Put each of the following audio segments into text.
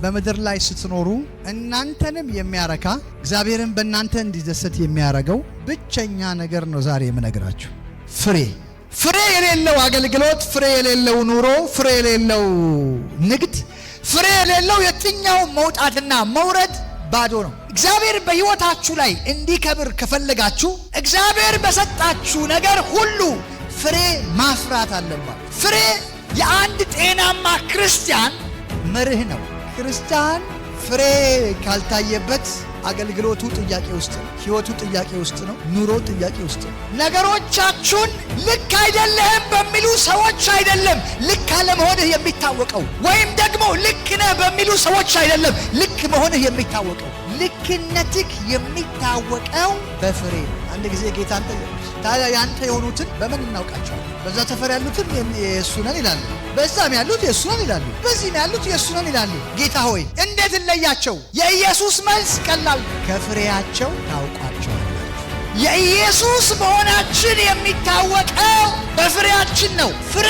በመድር ላይ ስትኖሩ እናንተንም የሚያረካ እግዚአብሔርን በእናንተ እንዲደሰት የሚያረጋው ብቸኛ ነገር ነው ዛሬ የምነግራችሁ። ፍሬ የሌለው አገልግሎት፣ ፍሬ የሌለው ኑሮ፣ ፍሬ የሌለው ንግድ፣ ፍሬ የሌለው የትኛው መውጣትና መውረድ ባዶ ነው። እግዚአብሔር በሕይወታችሁ ላይ እንዲከብር ከፈለጋችሁ እግዚአብሔር በሰጣችሁ ነገር ሁሉ ፍሬ ማፍራት አለባችሁ። ፍሬ የአንድ ጤናማ ክርስቲያን መርህ ነው። ክርስቲያን ፍሬ ካልታየበት አገልግሎቱ ጥያቄ ውስጥ ነው፣ ሕይወቱ ጥያቄ ውስጥ ነው፣ ኑሮ ጥያቄ ውስጥ ነው። ነገሮቻችሁን ልክ አይደለህም በሚሉ ሰዎች አይደለም ልክ አለመሆንህ የሚታወቀው፣ ወይም ደግሞ ልክ ነህ በሚሉ ሰዎች አይደለም ልክ መሆንህ የሚታወቀው። ልክነትህ የሚታወቀው በፍሬ። አንድ ጊዜ ጌታን ጠየቁት፣ ታዲያ ያንተ የሆኑትን በምን እናውቃቸዋለን? በዛ ሰፈር ያሉትን የእሱ ነን ይላሉ፣ በዛም ያሉት የእሱ ነን ይላሉ፣ በዚህም ያሉት የእሱ ነን ይላሉ። ጌታ ሆይ እንዴት እንለያቸው? የኢየሱስ መልስ ቀላል፣ ከፍሬያቸው ታውቋቸዋላችሁ። የኢየሱስ መሆናችን የሚታወቀው በፍሬያችን ነው። ፍሬ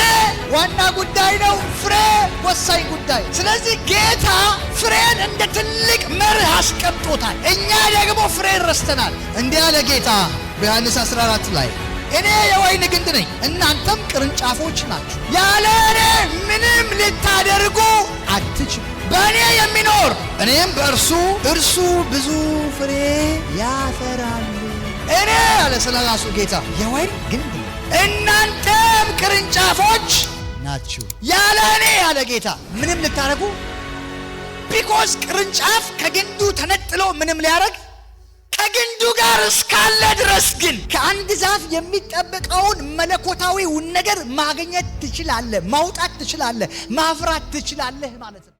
ዋና ጉዳይ ነው። ፍሬ ወሳኝ ጉዳይ። ስለዚህ ጌታ ፍሬን እንደ ትልቅ መርህ አስቀምጦታል። እኛ ደግሞ ፍሬን ረስተናል። እንዲህ ያለ ጌታ በዮሐንስ 14 ላይ እኔ የወይን ግንድ ነኝ፣ እናንተም ቅርንጫፎች ናችሁ። ያለ እኔ ምንም ልታደርጉ አትችሉ። በእኔ የሚኖር እኔም በእርሱ እርሱ ብዙ ፍሬ ያፈራል። እኔ ያለ ስለ ራሱ ጌታ የወይን ግንድ ነኝ፣ እናንተም ቅርንጫፎች ናችሁ። ያለ እኔ ያለ ጌታ ምንም ልታደርጉ ቢኮዝ ቅርንጫፍ ከግንዱ ተነጥሎ ምንም ሊያደርግ ከግንዱ ጋር እስካለ ድረስ ግን ከአንድ ዛፍ የሚጠበቀውን መለኮታዊውን ነገር ማግኘት ትችላለህ፣ ማውጣት ትችላለህ፣ ማፍራት ትችላለህ ማለት ነው።